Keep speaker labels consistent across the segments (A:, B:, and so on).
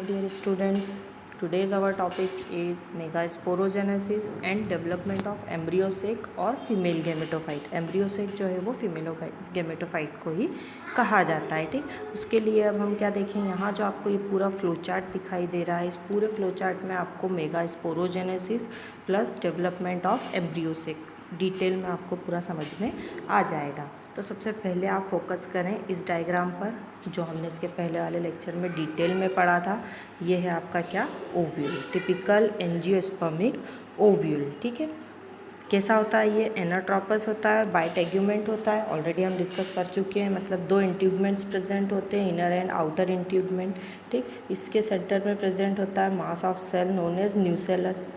A: dear students, today's our topic is megasporogenesis and development of embryo sac और female gametophyte. Embryo sac जो है वो female gametophyte को ही कहा जाता है। ठीक, उसके लिए अब हम क्या देखें, यहाँ जो आपको ये पूरा फ्लो चार्ट दिखाई दे रहा है, इस पूरे फ्लो चार्ट में आपको megasporogenesis plus development of embryo sac detail में आपको पूरा समझ में आ जाएगा। तो सबसे पहले आप फोकस करें इस डायग्राम पर, जो हमने इसके पहले वाले लेक्चर में डिटेल में पढ़ा था। ये है आपका क्या, ओव्यूल, टिपिकल एंजियोस्पर्मिक ओव्यूल। ठीक है, कैसा होता है ये, एनाट्रोपस होता है, बाइटेग्यूमेंट होता है, ऑलरेडी हम डिस्कस कर चुके हैं। मतलब दो इंट्यूबमेंट्स प्रेजेंट होते हैं, इनर एंड आउटर इंट्यूबमेंट। ठीक, इसके सेंटर में प्रेजेंट होता है mass of cell known as nucellus.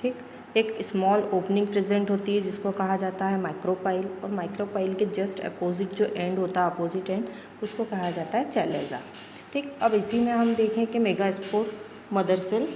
A: ठीक, एक स्मॉल ओपनिंग प्रेजेंट होती है जिसको कहा जाता है माइक्रोपाइल, और माइक्रोपाइल के जस्ट अपोजिट जो एंड होता है, अपोजिट एंड, उसको कहा जाता है चैलेजा। ठीक, अब इसी में हम देखें कि मेगास्पोर मदर सेल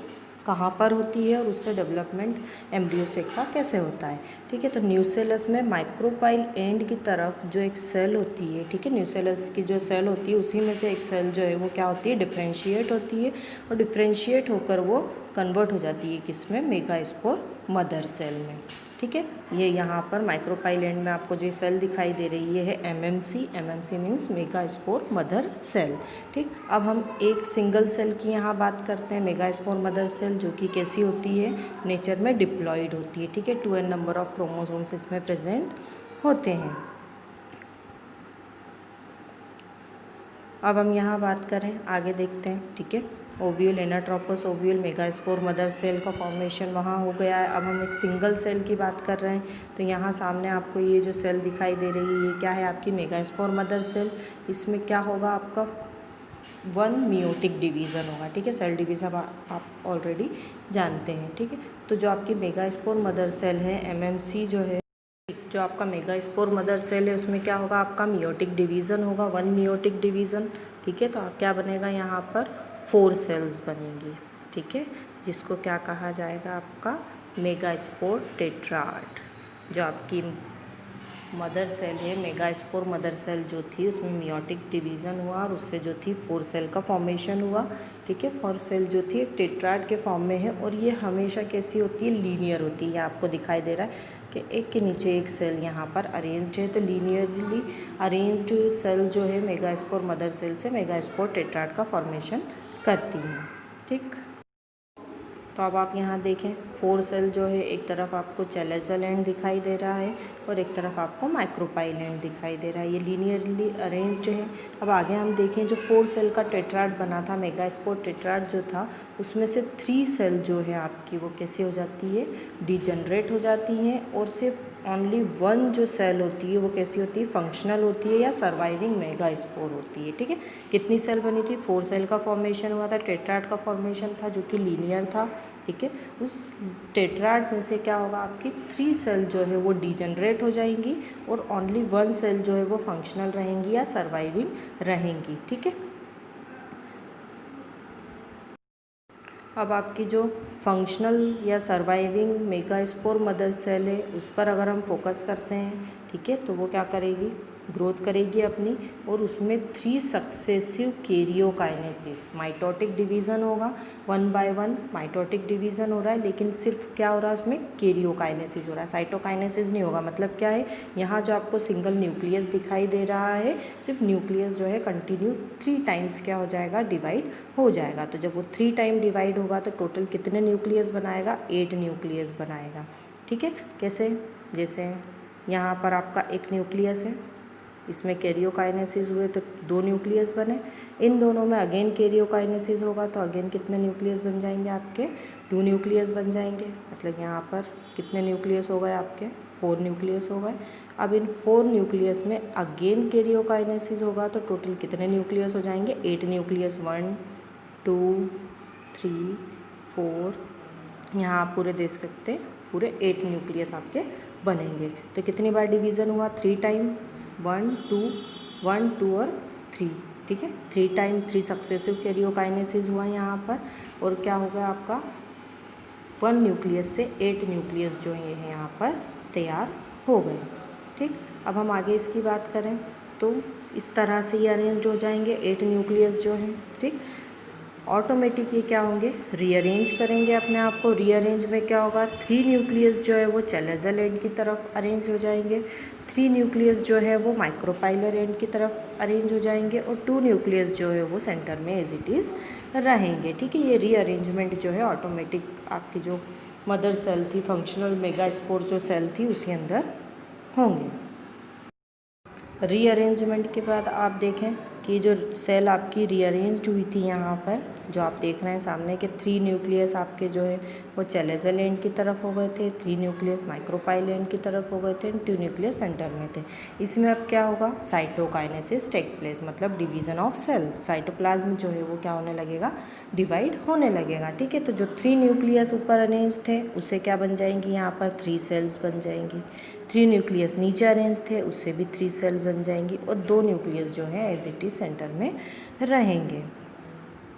A: कहाँ पर होती है और उससे डेवलपमेंट एम्ब्रियो सेक का कैसे होता है। ठीक है, तो न्यूसेलस में माइक्रोपाइल एंड की तरफ जो एक सेल होती है, ठीक है, न्यूसेलस की जो सेल होती है उसी में से एक सेल जो है वो क्या होती है, डिफ्रेंशिएट होती है, और डिफ्रेंशिएट होकर वो कन्वर्ट हो जाती है किसमें, मेगास्पोर मदर सेल में। ठीक है, ये यहाँ पर माइक्रोपाइल एंड में आपको जो सेल दिखाई दे रही है MMC. MMC means megaspore mother cell. ठीक, अब हम एक सिंगल सेल की यहाँ बात करते हैं, मेगास्पोर मदर सेल, जो कि कैसी होती है, नेचर में डिप्लॉयड होती है। ठीक है, 2n नंबर ऑफ क्रोमोसोम्स इसमें प्रेजेंट होते हैं। अब हम यहाँ बात करें, आगे देखते हैं। ठीक है, ovule, anatropous ovule, megaspore mother cell का फॉर्मेशन वहाँ हो गया है। अब हम एक सिंगल सेल की बात कर रहे हैं, तो यहाँ सामने आपको ये जो सेल दिखाई दे रही है, ये क्या है, आपकी मेगास्पोर मदर सेल। इसमें क्या होगा, आपका 1 मियोटिक डिवीज़न होगा। ठीक है, सेल डिवीज़न आप ऑलरेडी जानते हैं। ठीक है, तो जो आपकी मेगास्पोर मदर सेल है, एमएमसी जो है, जो आपका मेगास्पोर मदर सेल है, उसमें क्या होगा, आपका मियोटिक डिवीज़न होगा, 1 मियोटिक डिवीज़न। ठीक है, तो क्या बनेगा, यहाँ पर 4 सेल्स बनेंगी। ठीक है, जिसको क्या कहा जाएगा, आपका मेगास्पोर टेट्राड। जो आपकी मदर सेल है, मेगास्पोर मदर सेल जो थी, उसमें मियोटिक डिवीज़न हुआ और उससे जो थी 4 सेल का फॉर्मेशन हुआ। ठीक है, 4 सेल जो थी एक टेट्राड के फॉर्म में है, और ये हमेशा कैसी होती है, लीनियर होती है। ये आपको दिखाई दे रहा है कि एक के नीचे एक सेल यहाँ पर अरेंज्ड है, तो लीनियरली अरेंज्ड सेल जो है मेगास्पोर मदर सेल से मेगास्पोर टेट्राड का फॉर्मेशन करती हैं। ठीक, तो अब आप यहाँ देखें, 4 सेल जो है, एक तरफ आपको चैलेजल एंड दिखाई दे रहा है और एक तरफ आपको माइक्रोपाइल एंड दिखाई दे रहा है। ये लीनियरली अरेंज्ड है। अब आगे हम देखें, जो 4 सेल का टेट्राड बना था, मेगास्पोर टेट्राड जो था, उसमें से 3 सेल जो है आपकी वो कैसी हो जाती है, डिजनरेट हो जाती हैं, और सिर्फ ओनली 1 जो सेल होती है वो कैसी होती है, फंक्शनल होती है या सर्वाइविंग मेगास्पोर होती है। ठीक है, कितनी सेल बनी थी, 4 सेल का फॉर्मेशन हुआ था, टेट्राड का फॉर्मेशन था जो कि लीनियर था। ठीक है, उस टेट्राड में से क्या होगा, आपकी 3 सेल जो है वो डिजनरेट हो जाएंगी और ओनली 1 सेल जो है वो फंक्शनल रहेंगी या सर्वाइविंग रहेंगी। ठीक है, अब आपकी जो फंक्शनल या सर्वाइविंग मेगास्पोर मदर सेल है, उस पर अगर हम फोकस करते हैं, ठीक है, तो वो क्या करेगी, ग्रोथ करेगी अपनी, और उसमें 3 सक्सेसिव कैरियोकाइनेसिस, माइटोटिक डिवीज़न होगा, 1 बाय 1 माइटोटिक डिवीज़न हो रहा है, लेकिन सिर्फ क्या हो रहा है, उसमें कैरियोकाइनेसिस हो रहा है, साइटोकाइनेसिस नहीं होगा। मतलब क्या है, यहाँ जो आपको सिंगल न्यूक्लियस दिखाई दे रहा है, सिर्फ न्यूक्लियस जो है कंटिन्यू 3 टाइम्स क्या हो जाएगा, डिवाइड हो जाएगा। तो जब वो 3 टाइम डिवाइड होगा तो टोटल कितने न्यूक्लियस बनाएगा, 8 न्यूक्लियस बनाएगा। ठीक है, कैसे, जैसे यहाँ पर आपका एक न्यूक्लियस है, इसमें कैरियोकाइनेसिस हुए तो 2 न्यूक्लियस बने, इन दोनों में अगेन कैरियोकाइनेसिस होगा तो अगेन कितने न्यूक्लियस बन जाएंगे, आपके 2 न्यूक्लियस बन जाएंगे। मतलब यहाँ पर कितने न्यूक्लियस हो गए, आपके 4 न्यूक्लियस हो गए। अब इन 4 न्यूक्लियस में अगेन कैरियोकाइनेसिस होगा तो टोटल कितने न्यूक्लियस हो जाएंगे, 8 न्यूक्लियस, 1 2 3 4, यहाँ आप पूरे देख सकते हैं, पूरे 8 न्यूक्लियस आपके बनेंगे। तो कितनी बार डिवीज़न हुआ, 3 टाइम, 1 2 1 2 और 3। ठीक है, 3 टाइम 3 सक्सेसिव कैरियोकाइनेसिस हुआ यहाँ पर, और क्या हो गया आपका, 1 न्यूक्लियस से 8 न्यूक्लियस जो है यहाँ पर तैयार हो गए। ठीक, अब हम आगे इसकी बात करें तो इस तरह से ये अरेंज्ड हो जाएंगे 8 न्यूक्लियस जो हैं, ठीक। ऑटोमेटिक ये क्या होंगे, रीअरेंज करेंगे अपने आप को। रीअरेंज में क्या होगा, 3 न्यूक्लियस जो है वो चैलेजल एंड की तरफ अरेंज हो जाएंगे, 3 न्यूक्लियस जो है वो माइक्रोपाइलर एंड की तरफ अरेंज हो जाएंगे, और 2 न्यूक्लियस जो है वो सेंटर में एज इट इज़ रहेंगे, ठीक है। ये रीअरेंजमेंट जो है ऑटोमेटिक आपकी जो मदर सेल थी, फंक्शनल मेगास्पोर जो सेल थी, उसके अंदर होंगे। रीअरेंजमेंट के बाद आप देखें कि जो सेल आपकी रीअरेंज्ड हुई थी यहाँ पर, जो आप देख रहे हैं सामने के 3 न्यूक्लियस आपके जो है वो चैलेजल एंड की तरफ हो गए थे, 3 न्यूक्लियस माइक्रोपाइल एंड की तरफ हो गए थे, 2 न्यूक्लियस सेंटर में थे। इसमें अब क्या होगा, साइटोकाइनेसिस टेक प्लेस, मतलब डिवीज़न ऑफ सेल। साइटोप्लाज्म जो है वो क्या होने लगेगा, डिवाइड होने लगेगा, ठीक है। तो जो 3 न्यूक्लियस ऊपर अरेंज थे उससे क्या बन जाएंगी, यहाँ पर 3 सेल्स बन जाएंगी। 3 न्यूक्लियस नीचे अरेंज थे उससे भी 3 सेल बन जाएंगी, और 2 न्यूक्लियस जो है एज इट इज सेंटर में रहेंगे,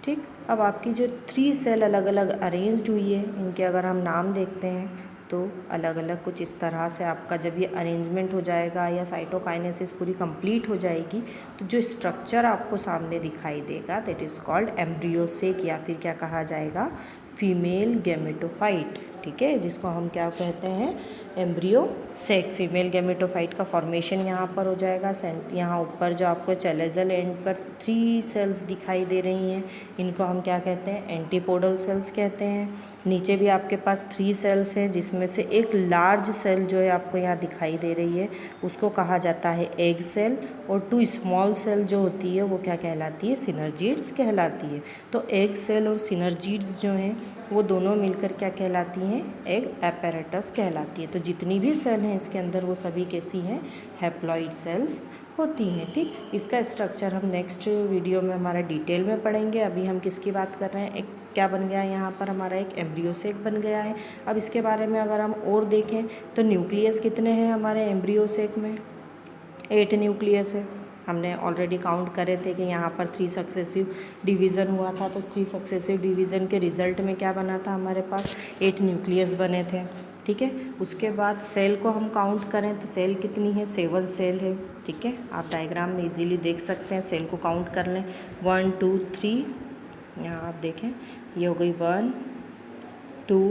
A: ठीक। अब आपकी जो 3 सेल अलग अलग अरेंज्ड हुई है, इनके अगर हम नाम देखते हैं तो अलग अलग कुछ इस तरह से आपका जब ये अरेंजमेंट हो जाएगा या साइटोकाइनेसिस पूरी कंप्लीट हो जाएगी, तो जो स्ट्रक्चर आपको सामने दिखाई देगा दैट इज़ कॉल्ड एम्ब्रियोसेक, या फिर क्या कहा जाएगा, फीमेल गैमेटोफाइट, ठीक है, जिसको हम क्या कहते हैं, एम्ब्रियोसेक। फीमेल गैमेटोफाइट का फॉर्मेशन यहाँ पर हो जाएगा। यहाँ ऊपर जो आपको चैलेजल एंड पर 3 सेल्स दिखाई दे रही हैं, इनको हम क्या कहते हैं, एंटीपोडल सेल्स कहते हैं। नीचे भी आपके पास 3 सेल्स हैं, जिसमें से एक लार्ज सेल जो है आपको यहाँ दिखाई दे रही है, उसको कहा जाता है एग सेल, और 2 स्मॉल सेल जो होती है वो क्या कहलाती है, सिनर्जिड्स कहलाती है। तो एग सेल और सिनर्जिड्स जो हैं वो दोनों मिलकर क्या कहलाती हैं, एग एपेरेटस कहलाती है। तो जितनी भी सेल हैं इसके अंदर वो सभी कैसी हैं, हैप्लॉइड सेल्स होती हैं, ठीक। इसका स्ट्रक्चर हम नेक्स्ट वीडियो में हमारा डिटेल में पढ़ेंगे। अभी हम किसकी बात कर रहे हैं, एक क्या बन गया है यहाँ पर, हमारा एक एम्ब्रियोसेक बन गया है। अब इसके बारे में अगर हम और देखें तो न्यूक्लियस कितने हैं हमारे एम्ब्रियोसेक में, 8 न्यूक्लियस है। हमने ऑलरेडी काउंट करे थे कि यहाँ पर 3 सक्सेसिव डिवीज़न हुआ था, तो 3 सक्सेसिव डिवीज़न के रिज़ल्ट में क्या बना था, हमारे पास 8 न्यूक्लियस बने थे, ठीक है। उसके बाद सेल को हम काउंट करें तो सेल कितनी है, 7 सेल है, ठीक है। आप डायग्राम में इजीली देख सकते हैं, सेल को काउंट कर लें, 1 2 3, यहाँ आप देखें ये हो गई 1 2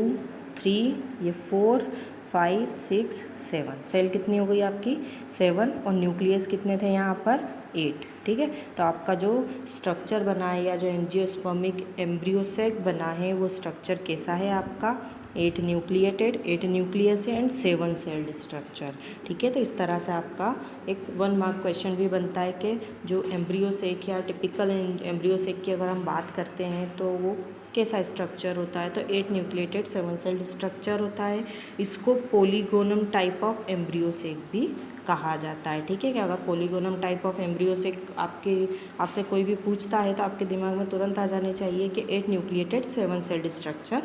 A: 3, ये 4 5 6 7, सेल कितनी हो गई आपकी, 7, और न्यूक्लियस कितने थे यहाँ पर, 8, ठीक है। तो आपका जो स्ट्रक्चर बना है या जो एंजियोस्पर्मिक एम्ब्रियोसेक बना है वो स्ट्रक्चर कैसा है आपका, 8 nucleated, 8 nucleus and 7 sailed structure, ठीक है। तो इस तरह से आपका एक 1 मार्क क्वेश्चन भी बनता है कि जो एम्ब्रियोसेक या टिपिकल एम्ब्रियोसेक की अगर हम बात करते हैं तो वो कैसा स्ट्रक्चर होता है, तो 8 न्यूक्लिएटेड 7 सेल्ड स्ट्रक्चर होता है। इसको पोलीगोनम टाइप ऑफ एम्ब्रियोसेक भी कहा जाता है, ठीक है। कि अगर पोलीगोनम टाइप ऑफ एम्ब्रियोसेक आपसे कोई भी पूछता है तो आपके दिमाग में तुरंत आ जाने चाहिए कि 8 न्यूक्लिएटेड 7 सेल्ड स्ट्रक्चर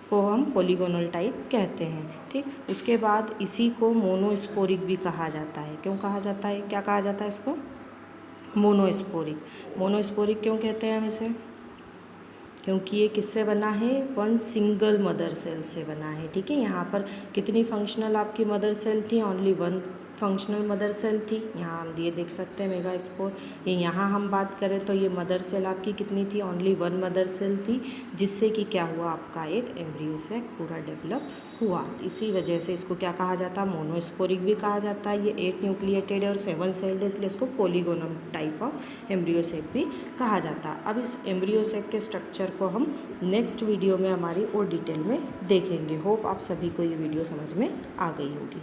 A: को हम पोलीगोनल टाइप कहते हैं, ठीक। उसके बाद इसी को मोनोस्पोरिक भी कहा जाता है। क्यों कहा जाता है, क्या कहा जाता है इसको, मोनोस्पोरिक। मोनोस्पोरिक क्यों कहते हैं हम इसे, क्योंकि ये किससे बना है, 1 सिंगल मदर सेल से बना है, ठीक है। यहाँ पर कितनी फंक्शनल आपकी मदर सेल थी, ओनली 1 फंक्शनल मदर सेल थी। यहाँ हम ये देख सकते हैं मेगास्पोर, ये यहाँ हम बात करें तो ये मदर सेल आपकी कितनी थी, ओनली 1 मदर सेल थी, जिससे कि क्या हुआ, आपका एक एम्ब्रियोसेक पूरा डेवलप हुआ। इसी वजह से इसको क्या कहा जाता है, मोनोस्पोरिक भी कहा जाता है। ये 8 न्यूक्लिएटेड और 7 सेल्ड, इसलिए इसको पोलीगोनम टाइप ऑफ एम्ब्रियोसेक भी कहा जाता है। अब इस एम्ब्रियोसेक के स्ट्रक्चर को हम नेक्स्ट वीडियो में हमारी और डिटेल में देखेंगे। होप आप सभी को ये वीडियो समझ में आ गई होगी।